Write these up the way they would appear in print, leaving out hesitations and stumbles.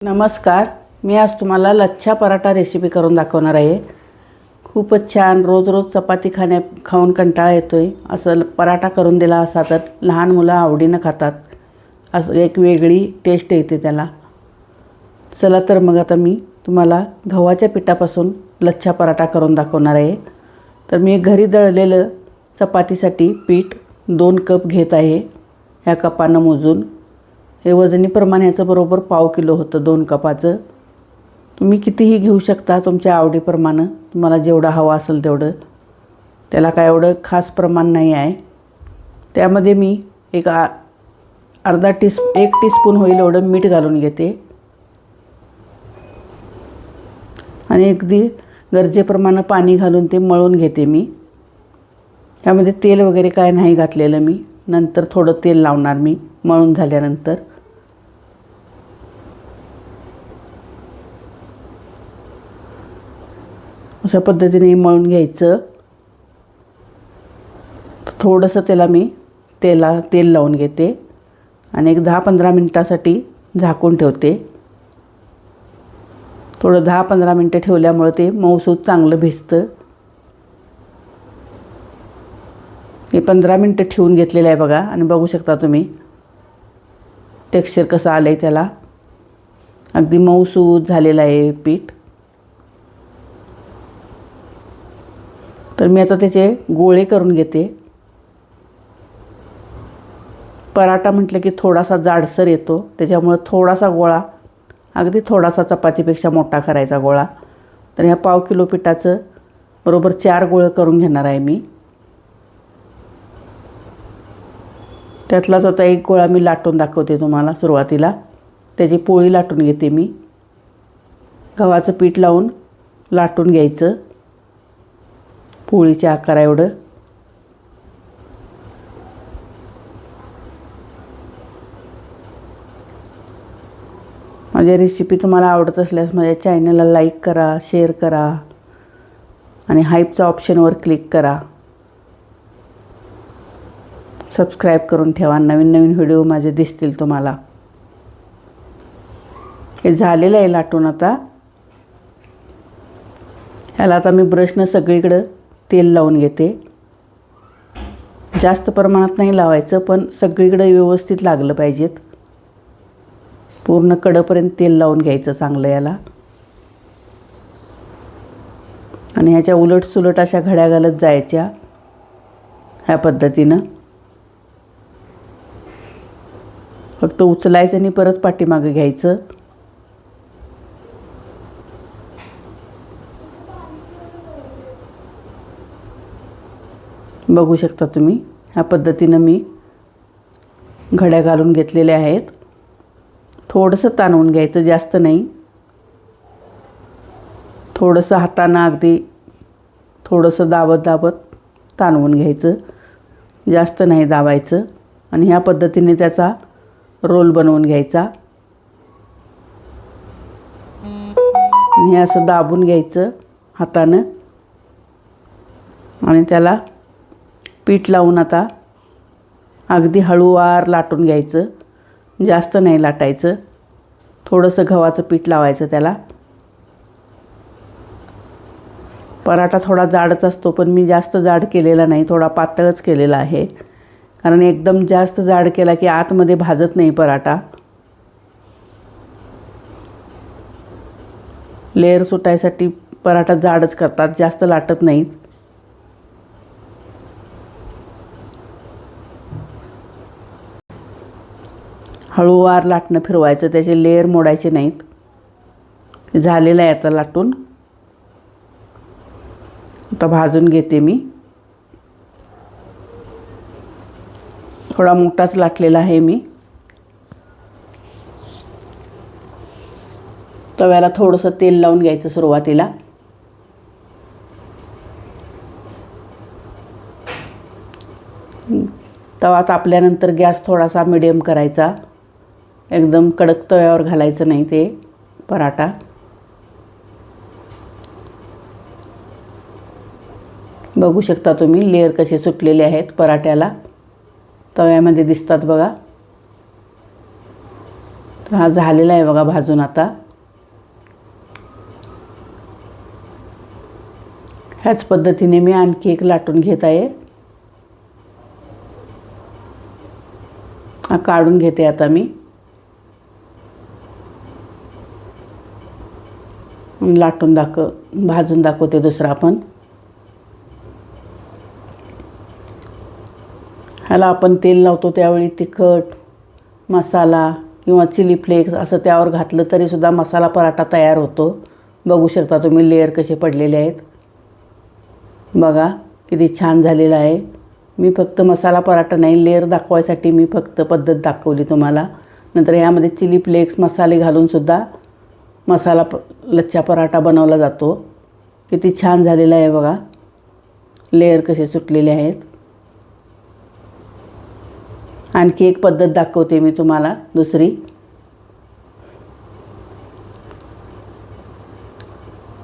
नमस्कार. मी आज तुम्हाला लच्छा पराठा रेसिपी करून दाखवणार आहे. खूपच छान. रोज रोज चपाती खाऊन कंटाळा येतोय. असं पराठा करून दिला असा तर लहान मुलं आवडीनं खातात. असं एक वेगळी टेस्ट येते त्याला. चला तर मग आता मी तुम्हाला गव्हाच्या पिठापासून लच्छा पराठा करून दाखवणार आहे. तर मी घरी दळलेलं चपातीसाठी पीठ 2 कप घेत आहे. ह्या कपानं मोजून हे वजनी प्रमाण ह्याचं बरोबर पाव किलो होतं 2 कपाचं. तुम्ही कितीही घेऊ शकता तुमच्या आवडीप्रमाणे. तुम्हाला जेवढा हवा असेल तेवढं. त्याला काय एवढं खास प्रमाण नाही आहे. त्यामध्ये मी एक टीस्पून होईल एवढं मीठ घालून घेते आणि अगदी गरजेप्रमाणे पाणी घालून ते मळून घेते मी. त्यामध्ये तेल वगैरे काय नाही घातलेलं मी. नंतर थोडं तेल लावणार मी मळून झाल्यानंतर. अशा पद्धतीने मळून घ्यायचं. थोडंसं त्याला मी तेल लावून घेते आणि एक 10-15 मिनटासाठी झाकून ठेवते. थोडं 10-15 मिनटं ठेवल्यामुळे ते मऊसूत चांगलं भिजतं. हे 15 मिनटं ठेवून घेतलेलं आहे बघा. आणि बघू शकता तुम्ही टेक्स्चर कसं आलं आहे त्याला. अगदी मऊसूत झालेलं आहे पीठ. तर मी आता त्याचे गोळे करून घेते. पराठा म्हटलं की थोडासा जाडसर येतो. त्याच्यामुळे थोडासा गोळा, अगदी थोडासा चपातीपेक्षा मोठा करायचा गोळा. तर ह्या पाव किलो पिठाचं बरोबर 4 गोळे करून घेणार आहे मी. त्यातलाच आता एक गोळा मी लाटून दाखवते तुम्हाला सुरुवातीला. त्याची पोळी लाटून घेते मी. गव्हाचं पीठ लावून लाटून घ्यायचं पोळीच्या आकारा एवढं. माझ्या रेसिपी तुम्हाला आवडत असल्यास माझ्या चॅनलला लाईक करा, शेअर करा आणि हाईपचा ऑप्शनवर क्लिक करा. सबस्क्राईब करून ठेवा. नवीन नवीन व्हिडिओ माझे दिसतील तुम्हाला. हे झालेलं आहे लाटून आता. ह्याला आता मी ब्रशनं सगळीकडं तेल लावून घेते. जास्त प्रमाणात नाही लावायचं, पण सगळीकडे व्यवस्थित लागलं पाहिजेत. पूर्ण कडेपर्यंत तेल लावून घ्यायचं चांगलं याला. आणि ह्याच्या उलट सुलट अशा घड्या घालत जायच्या ह्या पद्धतीनं. फक्त उचलायचं आणि परत पाठीमागं घ्यायचं. बघू शकता तुम्ही ह्या पद्धतीनं मी घड्या घालून घेतलेल्या आहेत. थोडंसं ताणवून घ्यायचं, जास्त नाही. थोडंसं हातानं अगदी थोडंसं दाबत ताणवून घ्यायचं, जास्त नाही दाबायचं. आणि ह्या पद्धतीने त्याचा रोल बनवून घ्यायचा. आणि हे असं दाबून घ्यायचं हातानं आणि त्याला पीठ लावून आता अगदी हळूवार लाटून घ्यायचं. जास्त नाही लाटायचं. थोडंसं गव्हाचं पीठ लावायचं त्याला. पराठा थोडा जाडच असतो, पण मी जास्त जाड केलेला नाही, थोडा पातळच केलेला आहे. कारण एकदम जास्त जाड केला की आतमध्ये भाजत नाही पराठा. लेअर सुटायसाठी पराठा जाडच करतात, जास्त लाटत नाहीत. हळूवार लाटणं फिरवायचं, त्याचे लेअर मोडायचे नाहीत. झालेलं आहे आता लाटून. आता भाजून घेते मी. थोडा मोठाच लाटलेला आहे मी. तव्याला थोडंसं तेल लावून घ्यायचं सुरुवातीला. तवा तापल्यानंतर गॅस थोडासा मिडियम करायचा. एकदम कडक तव्यावर घालायचं नाही ते पराठा. बघू शकता तुम्ही लेअर कसे सुटलेले आहेत पराठ्याला. तव्यामध्ये दिसतात बघा. तर हा झालेला आहे बघा भाजून आता. ह्याच पद्धतीने मी आणखी एक लाटून घेत आहे. हा काढून घेते आता मी. लाटून भाजून दाखवते दुसरा पण. ह्याला आपण तेल लावतो त्यावेळी तिखट मसाला किंवा चिली फ्लेक्स असं त्यावर घातलं तरीसुद्धा मसाला पराठा तयार होतो. बघू शकता तुम्ही लेयर कसे पडलेले आहेत. बघा किती छान झालेला आहे. मी फक्त मसाला पराठा नाही, लेयर दाखवायसाठी मी फक्त पद्धत दाखवली तुम्हाला. नंतर यामध्ये चिली फ्लेक्स मसाले घालूनसुद्धा लच्छा पराठा बनवला जातो. किती छान झालेला आहे बघा. लेयर कसे सुटलेले आहेत. आणखी एक पद्धत दाखवते मी तुम्हाला दुसरी.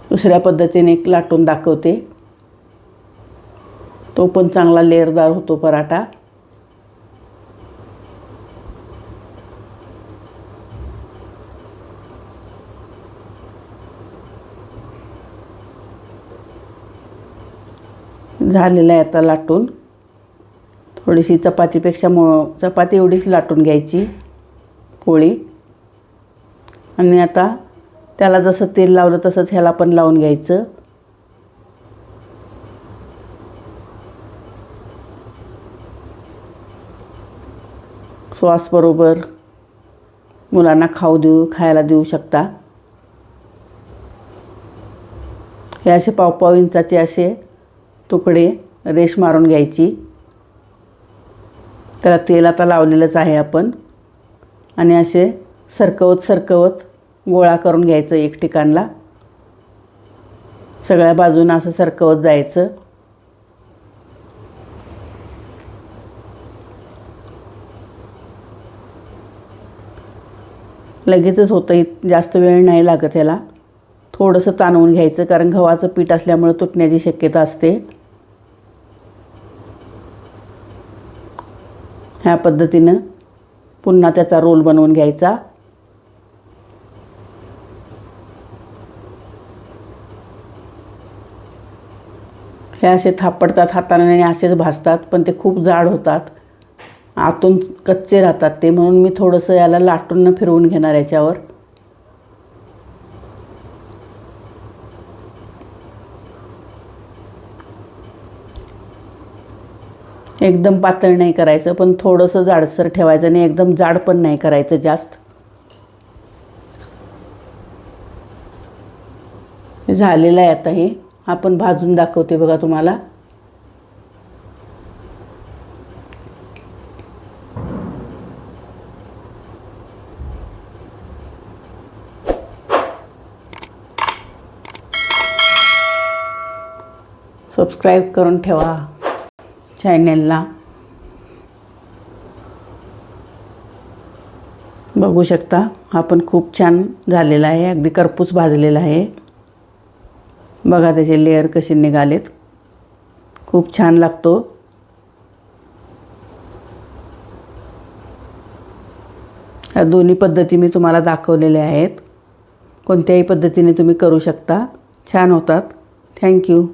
दुसऱ्या पद्धतीने एक लाटून दाखवते. तो पण चांगला लेयरदार होतो पराठा. झालेला आहे आता लाटून. थोडीशी चपाती एवढीच लाटून घ्यायची पोळी. आणि आता त्याला जसं तेल लावलं तसंच ह्याला पण लावून घ्यायचं. सॉसबरोबर मुलांना खायला देऊ शकता. हे असे पाव इंचाचे असे तुकडे रेष मारून घ्यायची. त्याला तेल आता लावलेलंच आहे आपण. आणि असे सरकवत गोळा करून घ्यायचं एक ठिकाणला. सगळ्या बाजूनं असं सरकवत जायचं. लगेचच होतं, जास्त वेळ नाही लागत ह्याला. थोडंसं ताणवून घ्यायचं कारण गव्हाचं पीठ असल्यामुळे तुटण्याची शक्यता असते. ह्या पद्धतीनं पुन्हा त्याचा रोल बनवून घ्यायचा. हे असे थापडतात हाताने आणि असेच भाजतात, पण ते खूप जाड होतात. आतून कच्चे राहतात ते. म्हणून मी थोडंसं याला लाटून फिरवून घेणार याच्यावर. एकदम पातळ नाही करायचं, पण थोडंसं जाडसर ठेवायचं आणि एकदम जाड पण नाही करायचं जास्त. झालेलं आहे आता हे. आपण भाजून दाखवते बघा तुम्हाला. सबस्क्राईब करून ठेवा चॅनेलला. बघू शकता हा पण खूप छान झालेला आहे. अगदी करपूस भाजलेला आहे. बघा त्याचे लेयर कसे निघालेत. खूप छान लागतो. ह्या दोन्ही पद्धती मी तुम्हाला दाखवलेल्या आहेत. कोणत्याही पद्धतीने तुम्ही करू शकता. छान होतात. थँक्यू.